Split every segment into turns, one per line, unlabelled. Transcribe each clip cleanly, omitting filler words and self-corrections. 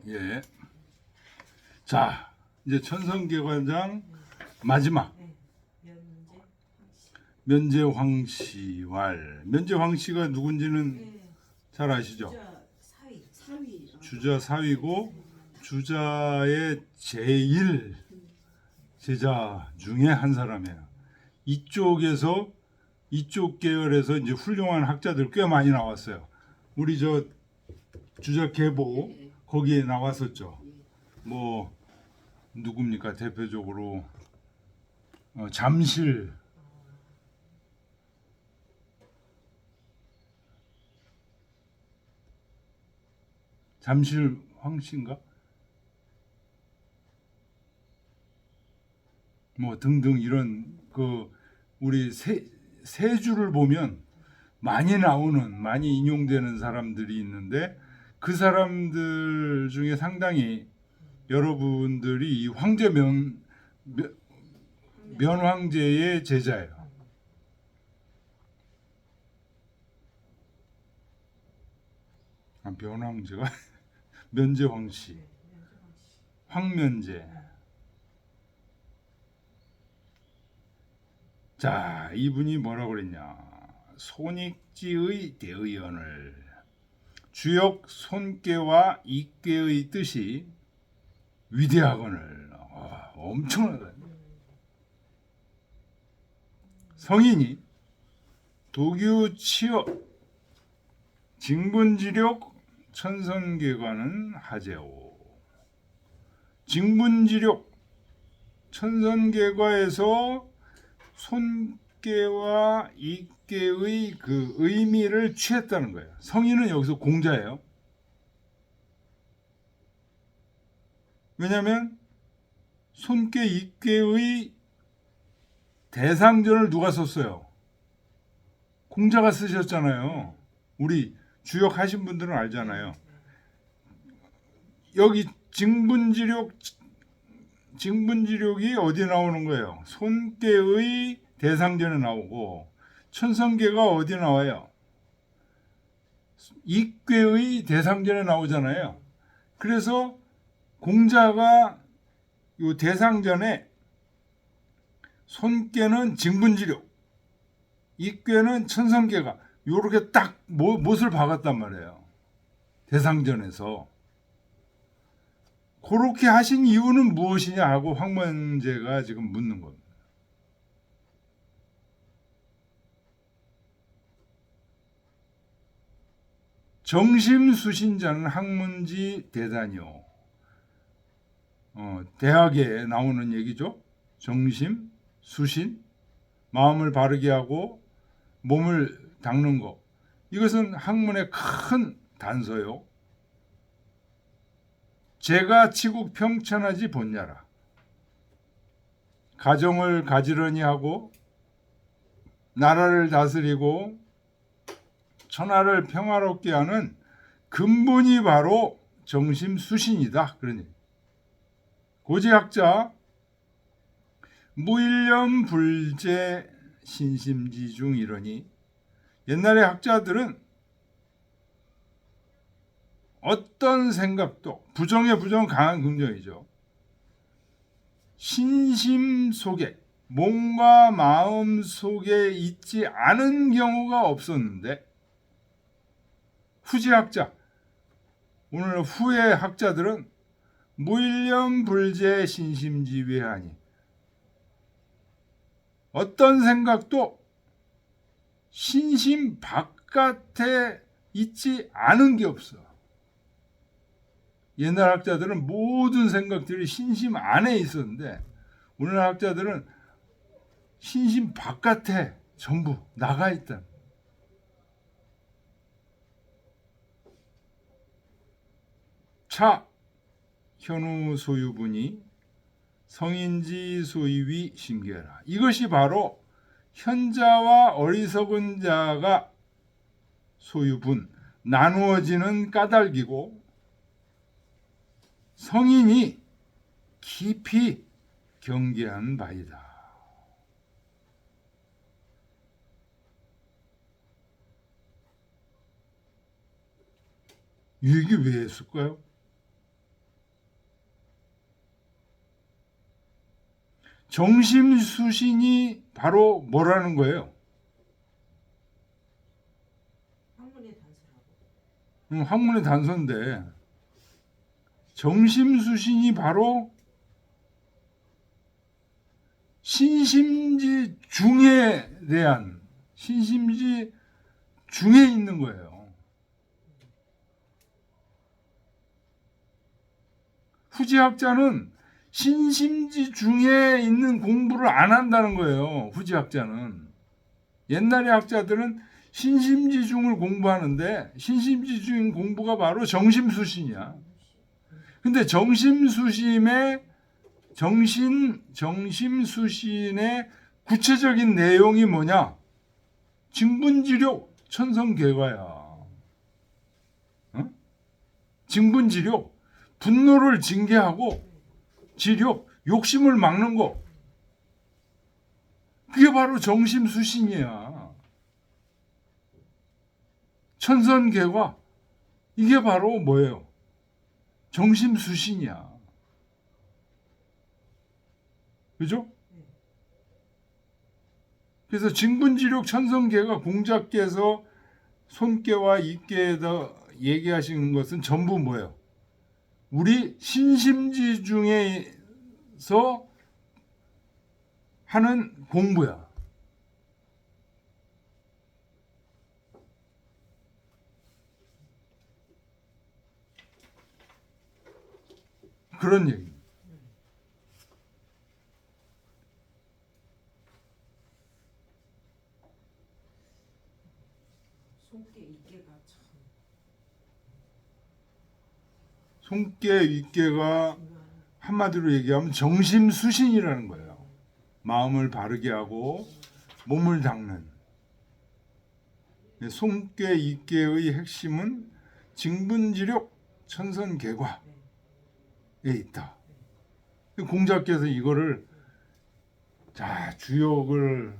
예. 자, 이제 천성계관장 마지막 면제황씨왈. 면제황씨가 누군지는 잘 아시죠? 주자 사위고 주자의 제일 제자 중에 한 사람이에요. 이쪽 계열에서 이제 훌륭한 학자들 꽤 많이 나왔어요. 우리 저 주자 계보 거기에 나왔었죠. 뭐 누굽니까? 대표적으로 잠실, 황씨인가? 뭐 등등 이런 우리 세 줄을 보면 많이 인용되는 사람들이 있는데 그 사람들 중에 상당히 여러분들이 이 면황제의 제자예요. 면황제가 면제황씨, 황면제. 자, 이분이 뭐라고 그랬냐? 손익지의 대의언을 주역 손께와 이께의 뜻이 위대하거늘. 엄청나다. 성인이 도규치어 징분지력 천선계관은 하제오. 징분지력 천선계과에서 손께와 이께의 그 의미를 취했다는 거예요. 성인은 여기서 공자예요. 왜냐하면 손께 이께의 대상전을 누가 썼어요? 공자가 쓰셨잖아요. 우리 주역하신 분들은 알잖아요. 여기 징분지력이 어디 나오는 거예요? 손께의 대상전에 나오고 천성계가 어디 나와요? 이꾀의 대상전에 나오잖아요. 그래서 공자가 이 대상전에 손께는 징분지력, 이꾀는 천성계가 요렇게 딱 못을 박았단 말이에요. 대상전에서. 그렇게 하신 이유는 무엇이냐 하고 황문제가 지금 묻는 겁니다. 정심수신자는 학문지 대단이요. 대학에 나오는 얘기죠. 정심, 수신, 마음을 바르게 하고 몸을 닦는 것. 이것은 학문의 큰 단서요. 제가 치국 평천하지 본냐라. 가정을 가지런히 하고 나라를 다스리고 천하를 평화롭게 하는 근본이 바로 정심수신이다. 그러니 고지학자 무일념불제 신심지중 이러니 옛날의 학자들은 어떤 생각도 부정의 부정 강한 긍정이죠. 신심 속에 몸과 마음 속에 있지 않은 경우가 없었는데 후지학자 오늘 후의 학자들은 무일념불제 신심지외하니 어떤 생각도 신심 바깥에 있지 않은 게 없어. 옛날 학자들은 모든 생각들이 신심 안에 있었는데 오늘 학자들은 신심 바깥에 전부 나가 있다. 차 현우 소유분이 성인지 소유위 신계라. 이것이 바로 현자와 어리석은 자가 소유분 나누어지는 까닭이고 성인이 깊이 경계한 바이다. 이 얘기 왜 했을까요? 정심수신이 바로 뭐라는 거예요?
학문의 단서라고.
학문의 단서인데 정심수신이 바로 신심지 중에 대한 신심지 중에 있는 거예요. 후지학자는 신심지 중에 있는 공부를 안 한다는 거예요. 후지학자는. 옛날의 학자들은 신심지 중을 공부하는데 신심지 중 공부가 바로 정심수신이야. 근데 정심수신의 구체적인 내용이 뭐냐? 징분지력, 천성계과야. 어? 징분지력, 분노를 징계하고 지력, 욕심을 막는 거. 그게 바로 정심수신이야. 천선계과, 이게 바로 뭐예요? 정심수신이야. 그죠? 그래서 징분지력 천성계가 공자께서 손계와 입계에다 얘기하시는 것은 전부 뭐예요? 우리 신심지 중에서 하는 공부야. 그런 얘기입니다.
손께 이께가 참
손계, 윗계가 한마디로 얘기하면 정심수신이라는 거예요. 마음을 바르게 하고 몸을 닦는. 손계, 윗계의 핵심은 징분지력, 천선계과에 있다. 공자께서 이거를 주역을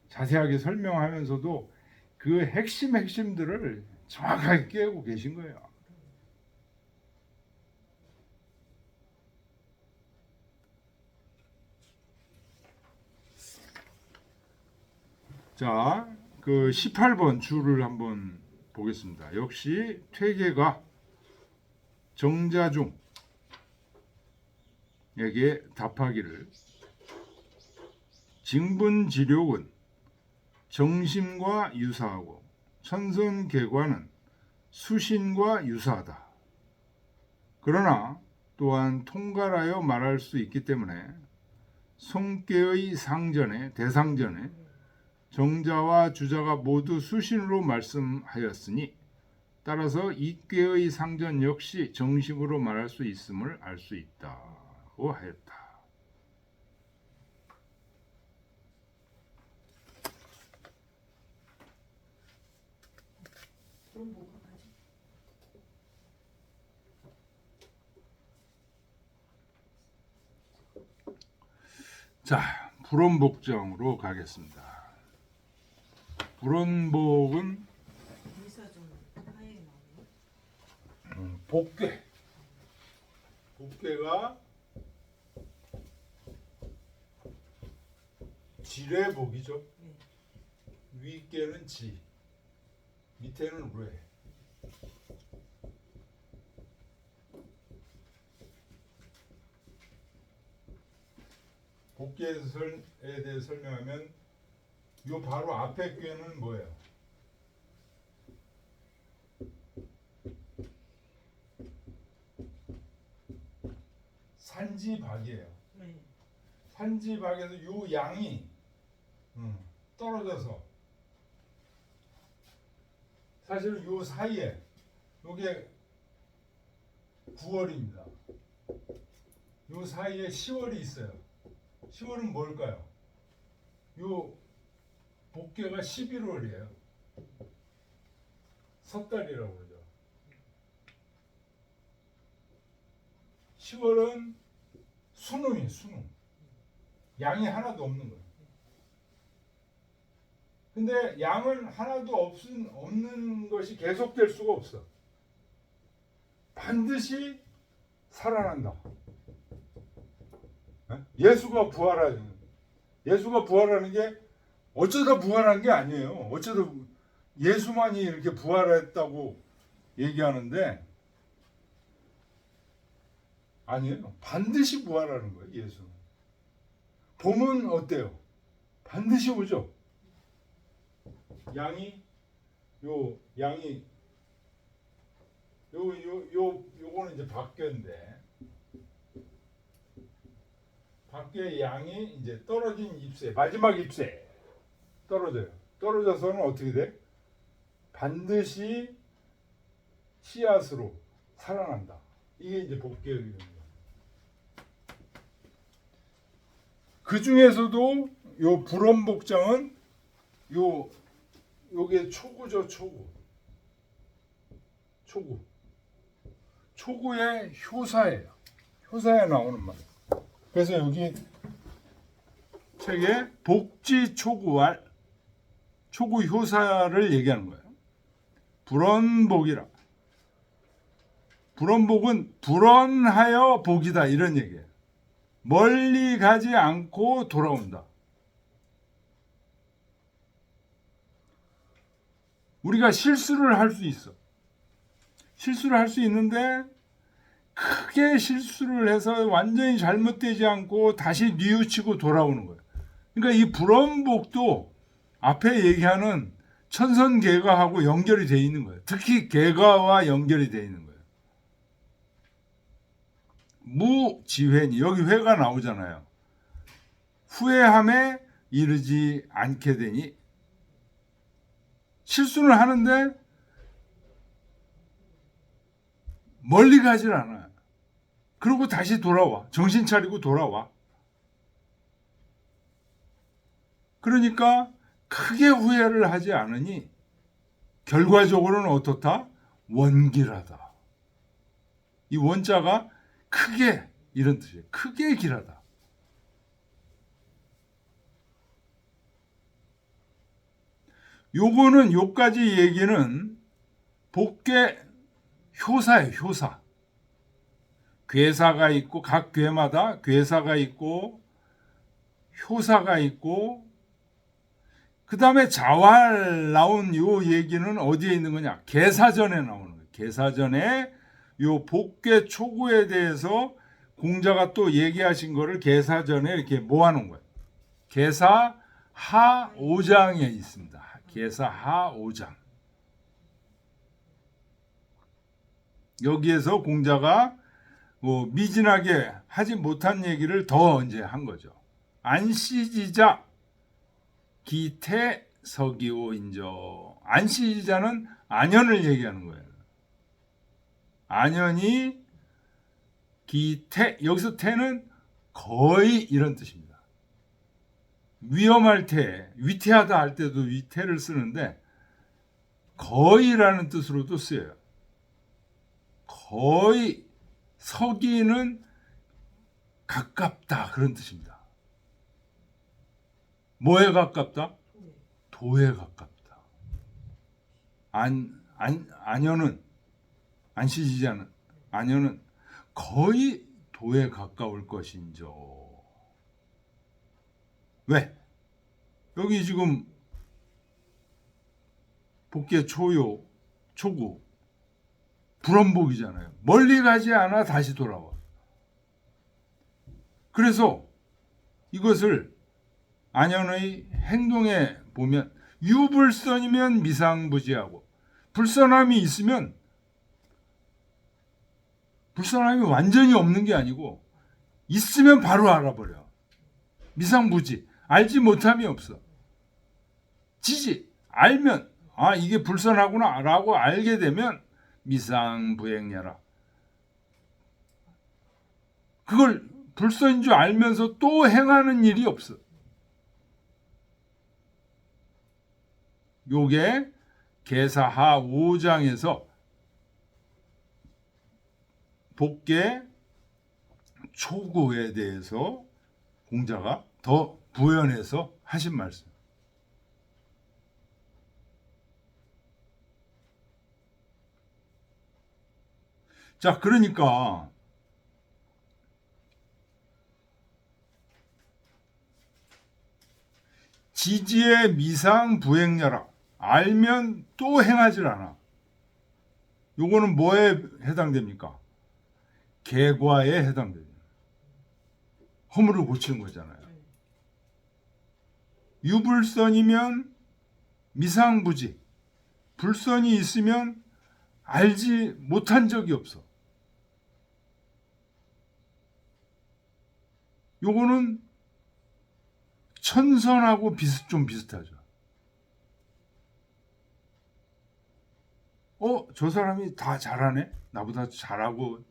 자세하게 설명하면서도 그 핵심들을 정확하게 깨고 계신 거예요. 자, 그 18번 줄을 한번 보겠습니다. 역시 퇴계가 정자중에게 답하기를 징분지력은 정심과 유사하고 천선계과는 수신과 유사하다. 그러나 또한 통괄하여 말할 수 있기 때문에 손계의 상전에 대상전에 정자와 주자가 모두 수신으로 말씀하였으니 따라서 이계의 상전 역시 정심으로 말할 수 있음을 알 수 있다고 하였다.
그럼 뭐가 가지?
자, 불원복정으로 가겠습니다. 불원복은
의사전 하에 나오네.
복괴가 지뢰복이죠.
네.
윗괴는 지, 밑에는 뢰. 복괴에 대해 설명하면 요 바로 앞에 꾀는 뭐예요? 산지박이에요.
네.
산지박에서 요 양이 떨어져서 사실은 요 사이에 요게 9월입니다. 요 사이에 10월이 있어요. 10월은 뭘까요? 요 복괴가 11월이에요. 섣달이라고 그러죠. 10월은 수능이 수능. 양이 하나도 없는 거예요. 근데 양은 하나도 없는 것이 계속될 수가 없어. 반드시 살아난다. 예수가 부활하는 게 어쩌다 부활한 게 아니에요. 어쩌다 예수만이 이렇게 부활했다고 얘기하는데 아니에요. 반드시 부활하는 거예요. 예수는. 봄은 어때요? 반드시 오죠. 양이 요거는 이제 밖에인데 밖에 양이 이제 떨어진 잎새 마지막 잎새 떨어져요. 떨어져서는 어떻게 돼? 반드시 씨앗으로 살아난다. 이게 이제 복귀의 의미입니다. 그 중에서도 요 불원복장은 요게 초구죠. 초구의 효사예요. 효사에 나오는 말. 그래서 여기 책에 복지 초구왈 초구 효사를 얘기하는 거예요. 불원복이라. 불원복은 불원하여 복이다 이런 얘기예요. 멀리 가지 않고 돌아온다. 우리가 실수를 할 수 있어. 실수를 할 수 있는데 크게 실수를 해서 완전히 잘못되지 않고 다시 뉘우치고 돌아오는 거예요. 그러니까 이 불원복도 앞에 얘기하는 천선계가하고 연결이 돼 있는 거예요. 특히 계가와 연결이 돼 있는 거예요. 무지회니 여기 회가 나오잖아요. 후회함에 이르지 않게 되니 실수를 하는데 멀리 가질 않아요. 그리고 다시 돌아와. 정신 차리고 돌아와. 그러니까 크게 후회를 하지 않으니 결과적으로는 어떻다? 원길하다. 이 원자가 크게 이런 뜻이에요. 크게 길하다. 요거는 요까지 얘기는 복계 효사예요. 효사. 괴사가 있고 각 괴마다 괴사가 있고 효사가 있고 그 다음에 자활 나온 요 얘기는 어디에 있는 거냐? 계사전에 나오는 거예요. 계사전에 요 복계 초구에 대해서 공자가 또 얘기하신 거를 계사전에 이렇게 모아놓은 거예요. 계사 하 5장에 있습니다. 계사 하 5장. 여기에서 공자가 미진하게 하지 못한 얘기를 더 이제 한 거죠. 안시지자 기태서기오인저. 안시지자는 안연을 얘기하는 거예요. 안연이 기태, 여기서 태는 거의 이런 뜻입니다. 위험할 때, 위태하다 할 때도 위태를 쓰는데 거의라는 뜻으로도 쓰여요. 거의 서기는 가깝다 그런 뜻입니다. 뭐에 가깝다? 도에 가깝다. 안연은 안시지자는 안연은 거의 도에 가까울 것인저. 왜? 여기 지금 복계 초요 초구 불원복이잖아요. 멀리 가지 않아 다시 돌아와. 그래서 이것을 안연의 행동에 보면 유불선이면 미상부지하고 불선함이 있으면 불선함이 완전히 없는 게 아니고 있으면 바로 알아버려. 미상부지. 알지 못함이 없어. 지지. 알면 아 이게 불선하구나 라고 알게 되면 미상부행야라. 그걸 불선인 줄 알면서 또 행하는 일이 없어. 요게 계사하 5장에서 복계 초구에 대해서 공자가 더 부연해서 하신 말씀. 자, 그러니까 지지의 미상 부행녀라. 알면 또 행하질 않아. 요거는 뭐에 해당됩니까? 계과에 해당됩니다. 허물을 고치는 거잖아요. 유불선이면 미상부지. 불선이 있으면 알지 못한 적이 없어. 요거는 천선하고 좀 비슷하죠. 저 사람이 다 잘하네? 나보다 잘하고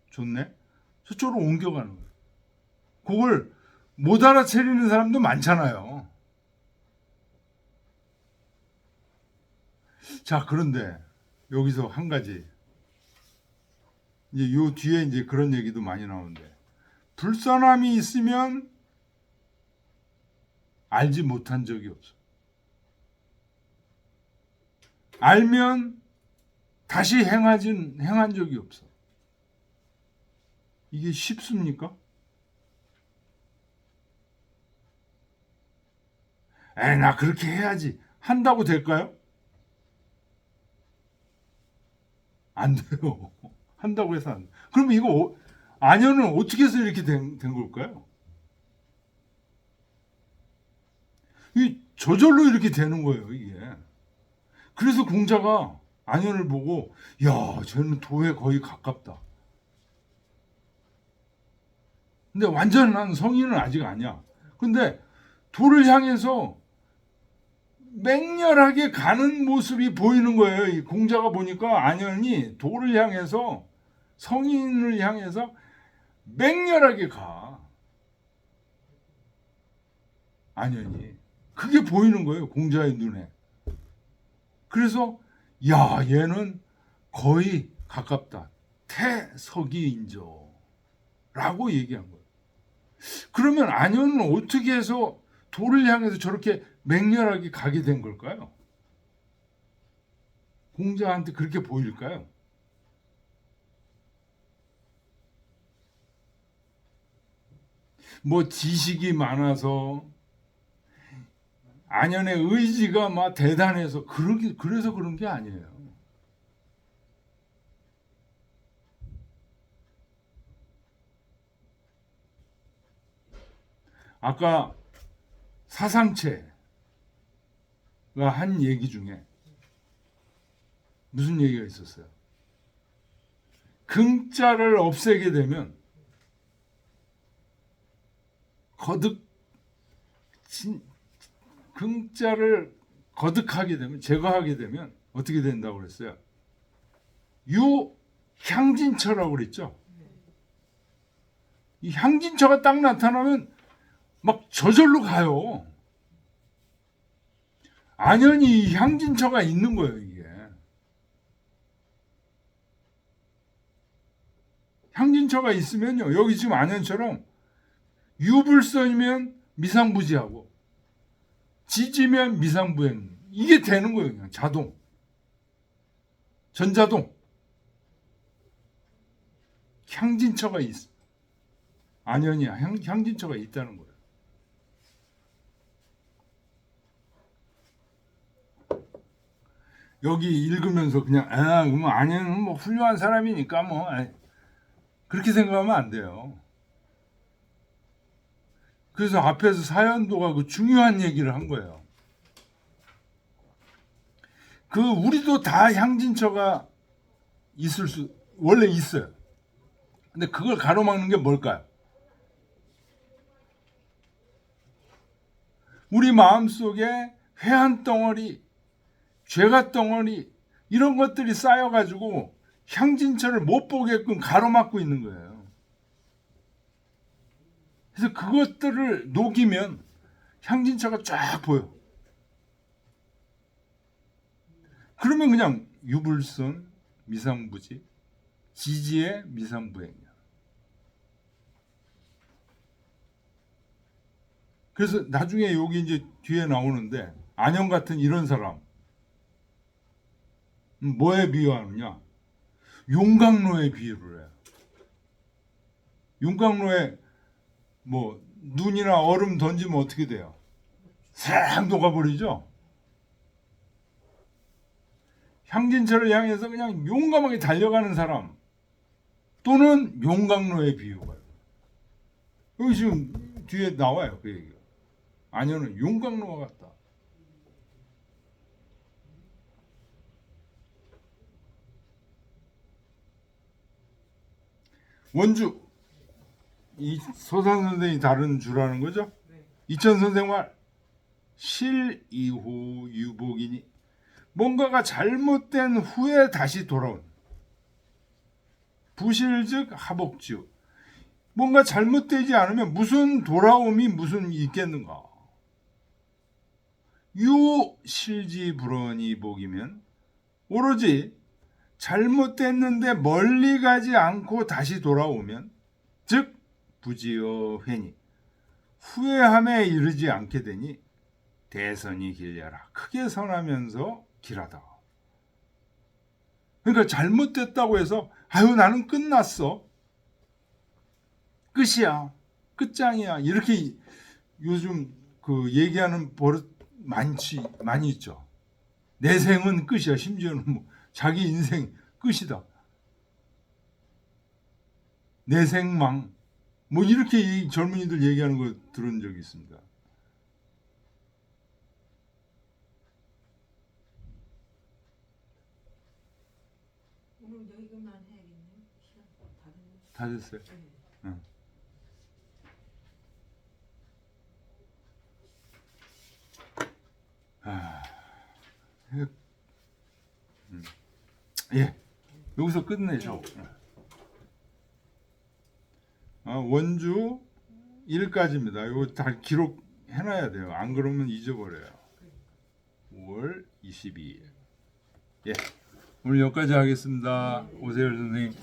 좋네? 저쪽으로 옮겨가는 거예요. 그걸 못 알아채리는 사람도 많잖아요. 자, 그런데 여기서 한 가지. 이제 요 뒤에 이제 그런 얘기도 많이 나오는데, 불선함이 있으면 알지 못한 적이 없어. 알면 다시 행한 적이 없어. 이게 쉽습니까? 나 그렇게 해야지. 한다고 될까요? 안 돼요. 한다고 해서 안 돼. 그럼 이거 안현은 어떻게 해서 이렇게 된 걸까요? 이 저절로 이렇게 되는 거예요, 이게. 그래서 공자가 안현을 보고, 야, 쟤는 도에 거의 가깝다. 근데 완전한 성인은 아직 아니야. 근데 도를 향해서 맹렬하게 가는 모습이 보이는 거예요. 이 공자가 보니까 안현이 도를 향해서, 성인을 향해서 맹렬하게 가. 안현이. 그게 보이는 거예요, 공자의 눈에. 그래서 야, 얘는 거의 가깝다. 태석이인조 라고 얘기한 거예요. 그러면 안현은 어떻게 해서 도를 향해서 저렇게 맹렬하게 가게 된 걸까요? 공자한테 그렇게 보일까요? 뭐 지식이 많아서, 안현의 의지가 막 대단해서 그래서 그런 게 아니에요. 아까 사상체가 한 얘기 중에 무슨 얘기가 있었어요? 금자를 없애게 되면 금자를 거듭하게 되면, 제거하게 되면 어떻게 된다고 그랬어요? 유향진처라고 그랬죠. 이 향진처가 딱 나타나면 막 저절로 가요. 안현이 향진처가 있는 거예요, 이게. 향진처가 있으면요, 여기 지금 안현처럼 유불선이면 미상부지하고, 지지면 미상부행. 이게 되는 거예요, 그냥 자동. 전자동. 향진처가 있어. 안현이 향진처가 있다는 거예요. 여기 읽으면서 그냥 그럼 안현은 뭐 훌륭한 사람이니까 뭐 그렇게 생각하면 안 돼요. 그래서 앞에서 사연도가 그 중요한 얘기를 한 거예요. 우리도 다 향진처가 원래 있어요. 근데 그걸 가로막는 게 뭘까요? 우리 마음속에 회한 덩어리, 죄가 덩어리, 이런 것들이 쌓여가지고 향진처를 못 보게끔 가로막고 있는 거예요. 그래서 그것들을 녹이면 향진처가 쫙 보여. 그러면 그냥 유불선, 미상부지, 지지의 미상부행이야. 그래서 나중에 여기 이제 뒤에 나오는데, 안현 같은 이런 사람 뭐에 비유하느냐? 용광로에 비유를 해요. 용광로에 뭐 눈이나 얼음 던지면 어떻게 돼요? 싹 녹아버리죠. 향진처를 향해서 그냥 용감하게 달려가는 사람 또는 용광로의 비유가 여기 지금 뒤에 나와요. 그 얘기가. 아녀는 용광로와 같다. 원주 이 서산 선생이 다른 주라는 거죠.
네.
이천 선생 말 실이후 유복이니 뭔가가 잘못된 후에 다시 돌아온 부실즉 하복지요. 뭔가 잘못되지 않으면 무슨 돌아옴이 무슨 있겠는가. 유 실지불언이 복이면 오로지 잘못됐는데 멀리 가지 않고 다시 돌아오면 즉 부지어 회니 후회함에 이르지 않게 되니 대선이 길려라. 크게 선하면서 길하다. 그러니까 잘못됐다고 해서 아유 나는 끝났어. 끝이야. 끝장이야. 이렇게 요즘 그 얘기하는 버릇 많이 있죠. 내 생은 끝이야. 심지어는 뭐 자기 인생 끝이다. 내 생망. 뭐 이렇게 이 젊은이들 얘기하는 거 들은 적이 있습니다.
오늘 여기만 해야겠네요. 시간 다 됐네.
다 됐어요.
네.
응. 예, 여기서 끝내죠. 원주 1까지입니다. 이거 다 기록해놔야 돼요. 안 그러면 잊어버려요. 5월 22일. 예, 오늘 여기까지 하겠습니다. 오세열 선생님.